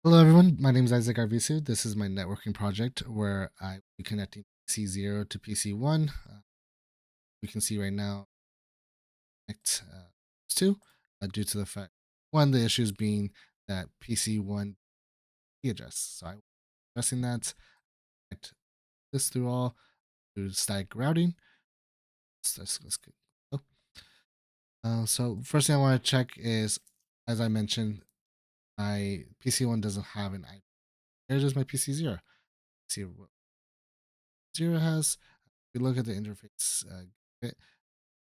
Hello, everyone. My name is Isaac Arvisu. This is my networking project where I will be connecting PC0 to PC1. We can see right now connect 2 due to the fact one, the issues being that PC1 address. So I will be addressing that. Connect this through all through static routing. Let's go. So first thing I want to check is, as I mentioned, my PC1 doesn't have an IP. Here's just my PC0. See what 0 has. If we look at the interface, it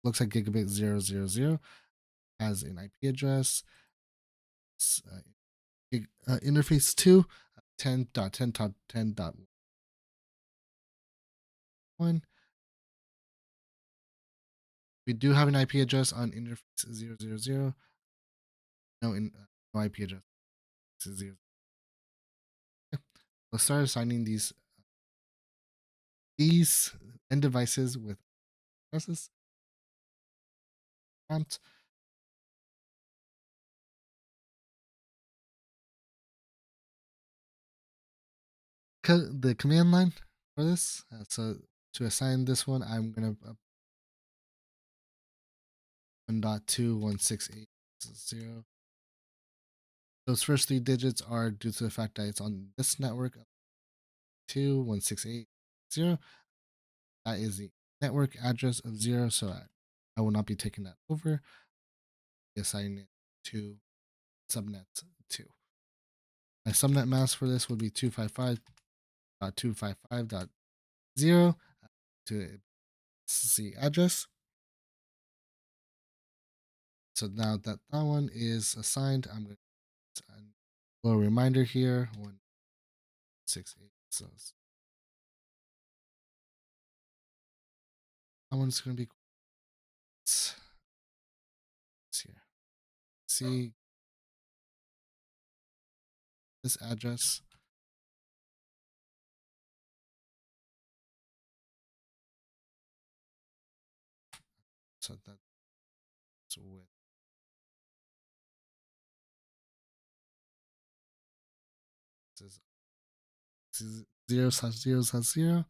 looks like gigabit 000 has an IP address. Interface 2, 10.10.10.1. We do have an IP address on interface 000. No IP address. 0. Let's start assigning these end devices with addresses. Prompt. The command line for this. So to assign this one, I'm gonna 1.2.168.0. Those first three digits are due to the fact that it's on this network 2.168.0. That is the network address of 0, so I will not be taking that over. Assigning it to subnet 2. My subnet mask for this would be 255.255.0 to the address. So now that that one is assigned, I'm going to a little reminder here 168. So that one's going to be here. See this address. So that's with this is 0/0/0.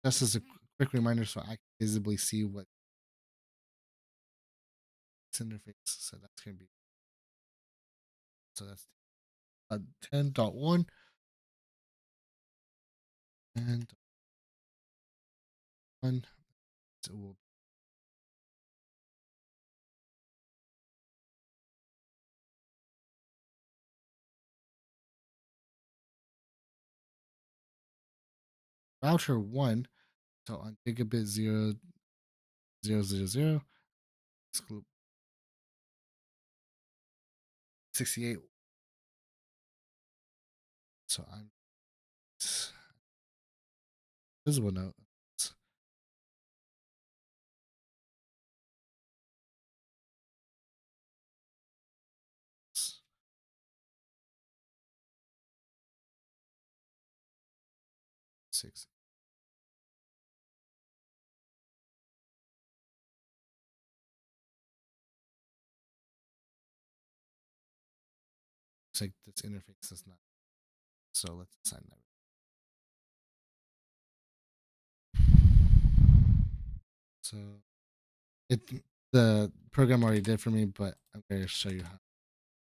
Just as a quick reminder, so I can visibly see what interface. So that's going to be that's 10.1 and 1. So we'll router 1. So on gigabit 0.0.0.0, exclude 68. So I'm visible note. 6. It's like this interface is not. So let's assign that. So it the program already did for me, but I'm going to show you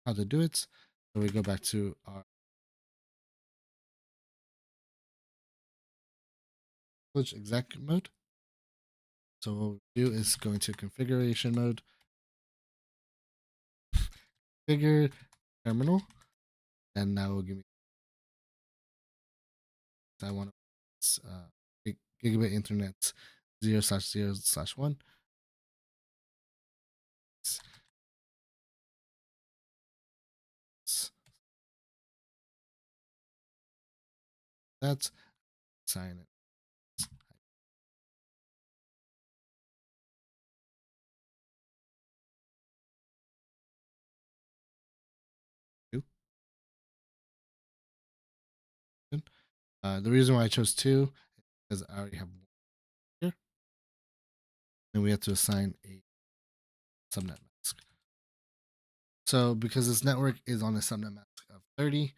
how to do it. So we go back to our privilege exec mode. So what we do is go into configuration mode, configure terminal, and now will give me I want gigabit internet 0/0/1. That's sign it. The reason why I chose two is because I already have one here, and we have to assign a subnet mask. So because this network is on a subnet mask of 30,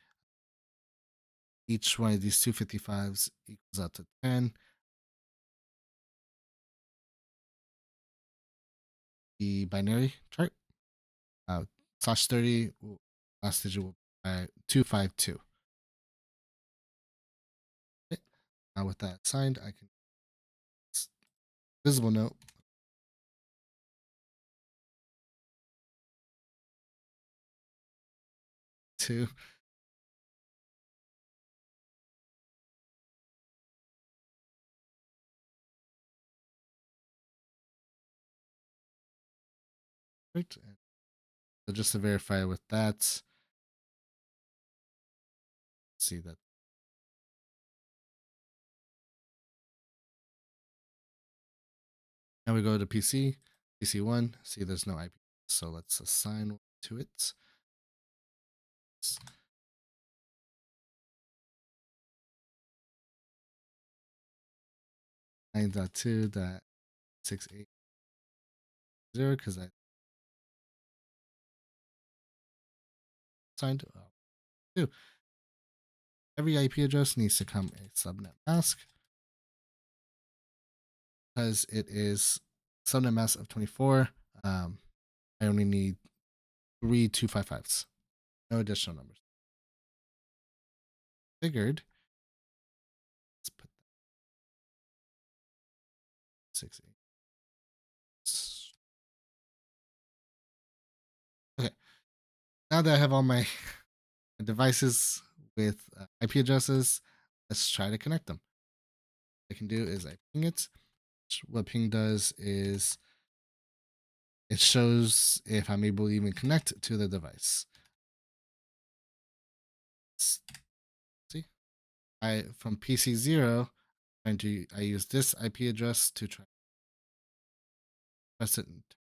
each one of these 255s equals out to 10. The binary chart, slash 30, last digit will be 252. Okay. Now with that signed, I can visible note 2. Right. And so just to verify with that, see that. Now we go to PC1, see there's no IP. So let's assign one to it. 9.2.680 because I signed 2. Every IP address needs to come a subnet mask because it is subnet mask of 24. I only need 3 255s, no additional numbers. Figured. Let's put that 6 8. Okay. Now that I have all my devices with IP addresses, let's try to connect them. What I can do is I ping it. What ping does is it shows if I'm able to even connect to the device. See, I from PC0, I use this IP address to try press it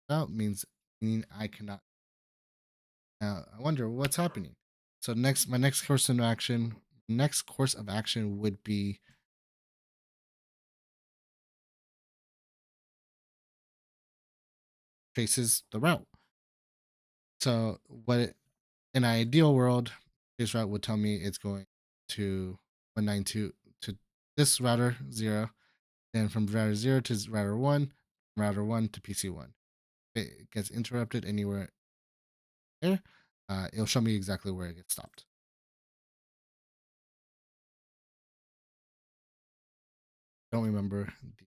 out meaning I cannot. Now I wonder what's happening. So my next course of action would be traces the route. So in an ideal world, trace route would tell me it's going to 192 to this router 0, then from router 0 to router 1, router 1 to PC1. If it gets interrupted anywhere there, it'll show me exactly where it gets stopped. Don't remember the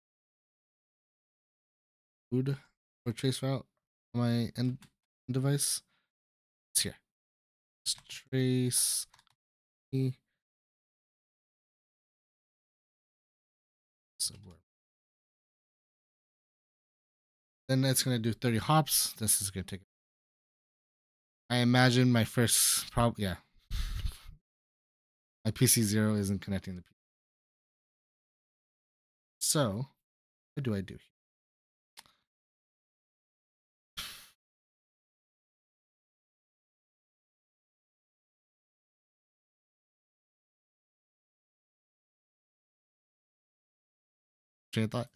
code for trace route on my end device. It's here. Let's trace E subword. Then it's going to do 30 hops. This is going to take. I imagine my first yeah. My PC0 isn't connecting the PC. So, what do I do here? Train of thought.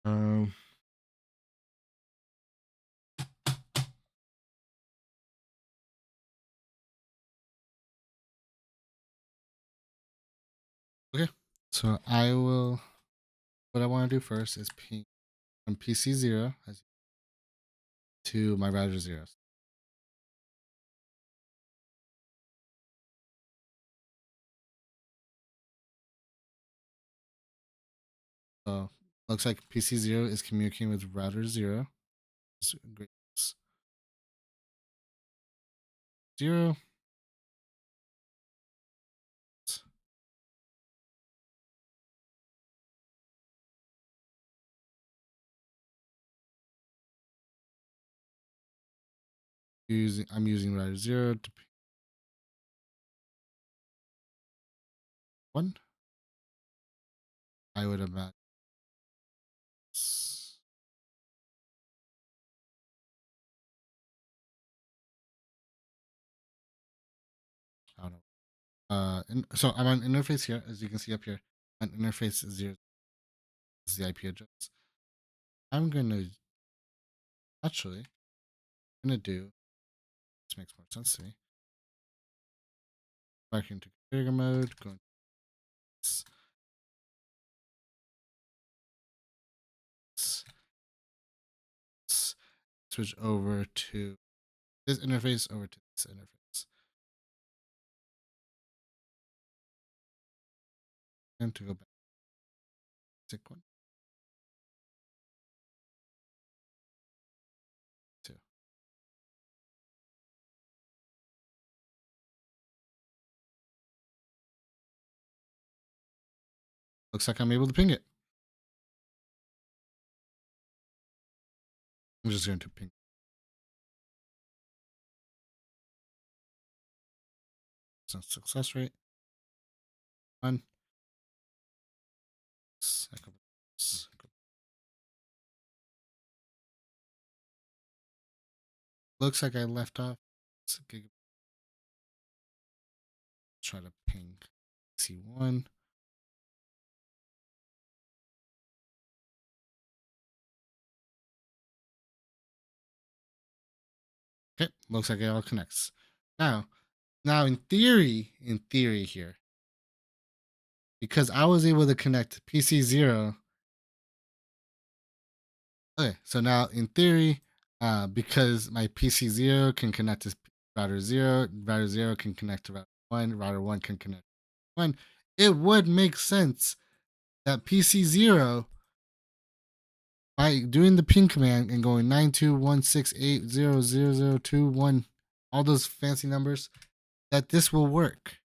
Um, okay. So what I want to do first is ping from PC0 to my router 0. So, looks like PC0 is communicating with router 0. Great. 0. I'm using router 0 to ping 1. I would imagine. So I'm on interface here, as you can see up here. On interface 0 is the IP address. I'm gonna actually gonna do this makes more sense to me. Back into configure mode, go into this, this, this, switch over to this interface over to this interface. And to go back to one, two. Looks like I'm able to ping it. I'm just going to ping success rate. One. Looks like I left off. Try to ping C1. Okay, looks like it all connects. Now in theory here, because I was able to connect PC0. Okay, so now in theory, because my PC0 can connect to router 0 can connect to router 1 can connect to 1, it would make sense that PC0, by doing the ping command and going 92168000021, all those fancy numbers, that this will work.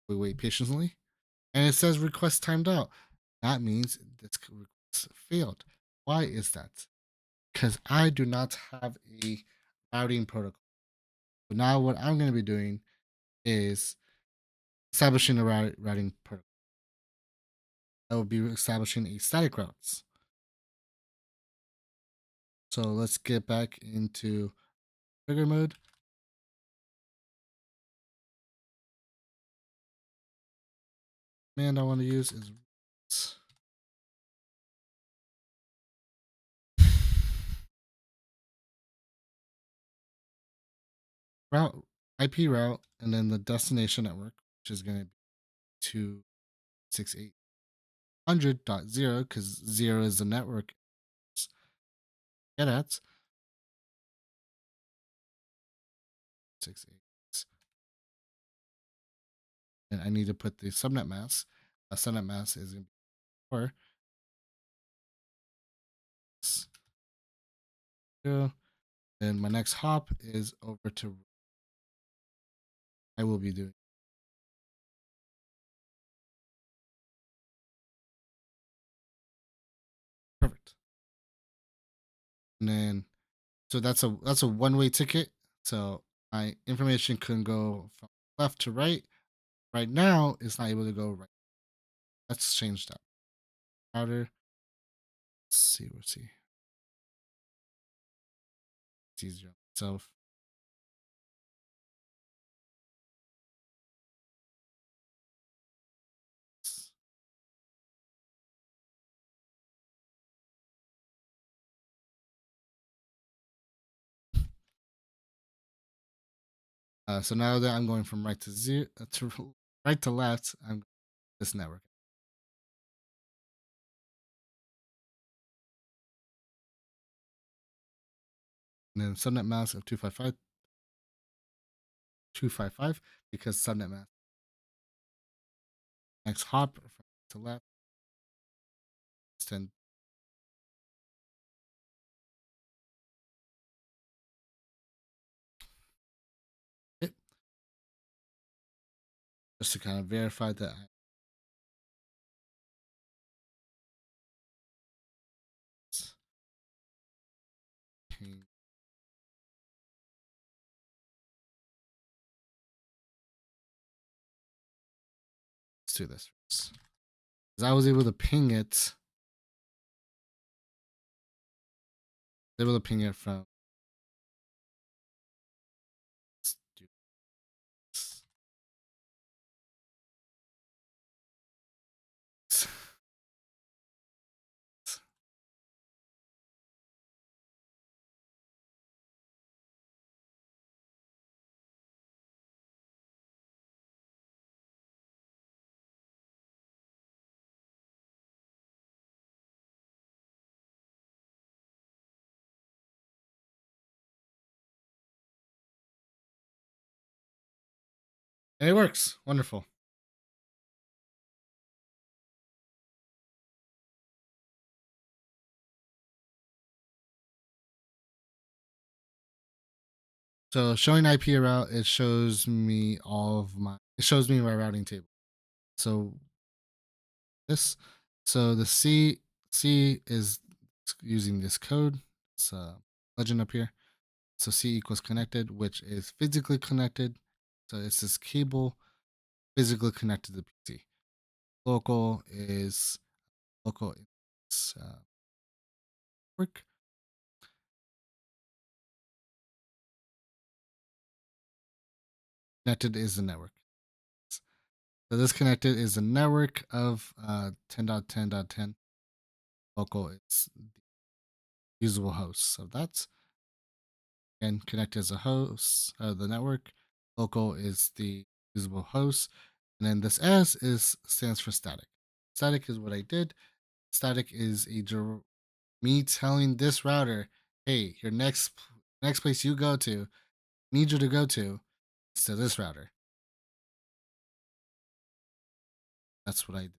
We wait patiently, and it says request timed out. That means this request failed. Why is that? Because I do not have a routing protocol. So now what I'm going to be doing is establishing a routing protocol. I will be establishing a static routes. So let's get back into trigger mode. Command I want to use is route IP route, and then the destination network, which is going to be 268.100.0 because 0 is the network. Get at 68. And I need to put the subnet mask. Subnet mask is going to be 4. And my next hop is over to I will be doing. Perfect. And then so that's a one-way ticket. So my information can go from left to right. Right now it's not able to go right. Let's change that. Router. Let's see. It's easier on myself. So now that I'm going from right to zero to right to left, I'm this network. And then subnet mask of 255 because subnet mask. Next hop from right to left. Extend. It just to kind of verify that let's do this. Because I was able to ping it. Able to ping it from And it works. Wonderful. So showing IP route, it shows me it shows me my routing table. So this, so the C is using this code. It's a legend up here. So C equals connected, which is physically connected. So it's this cable physically connected to the PC. Local is local is work. Connected is the network. So this connected is the network of 10.10.10. Local is the usable host. So that's and connected as a host of the network. Local is the usable host. And then this S is stands for static. Static is what I did. Static is me telling this router, hey, your next place you go to, need you to go to is to this router. That's what I did.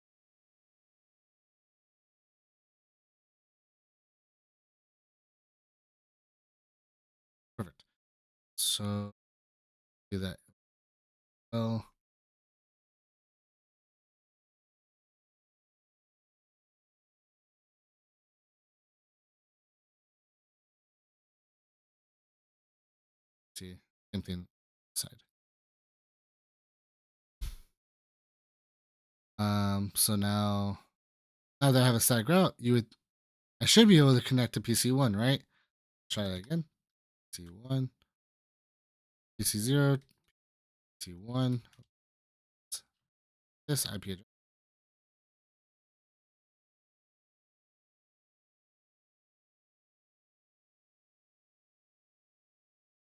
Perfect. So do that. Well, see, same thing side. So now that I have a static route, I should be able to connect to PC1, right? Try that again. PC1, PC0, PC1, this IP address.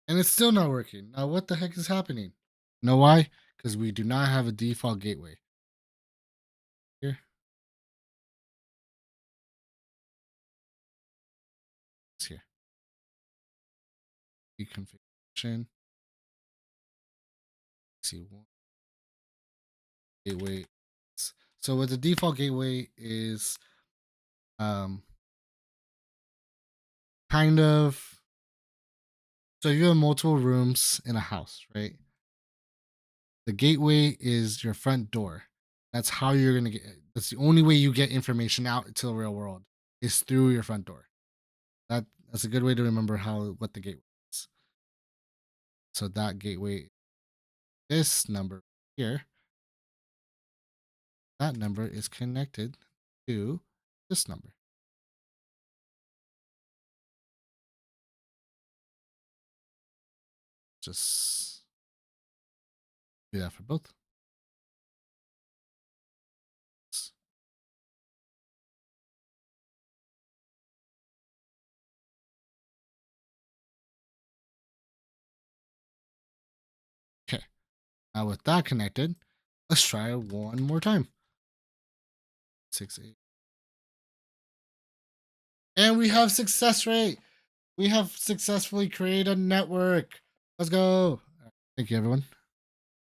And it's still not working. Now, what the heck is happening? Know why? Because we do not have a default gateway. Here, it's here. Configuration, PC1, gateway. So what the default gateway is um kind of so you have multiple rooms in a house, right? The gateway is your front door. That's how you're gonna get. That's the only way you get information out to the real world is through your front door. That's a good way to remember what the gateway is. So that gateway, this number here, that number is connected to this number. Just do that for both. Okay. Now with that connected, let's try it one more time. 6, 8. And we have success rate. We have successfully created a network. Let's go. Thank you, everyone.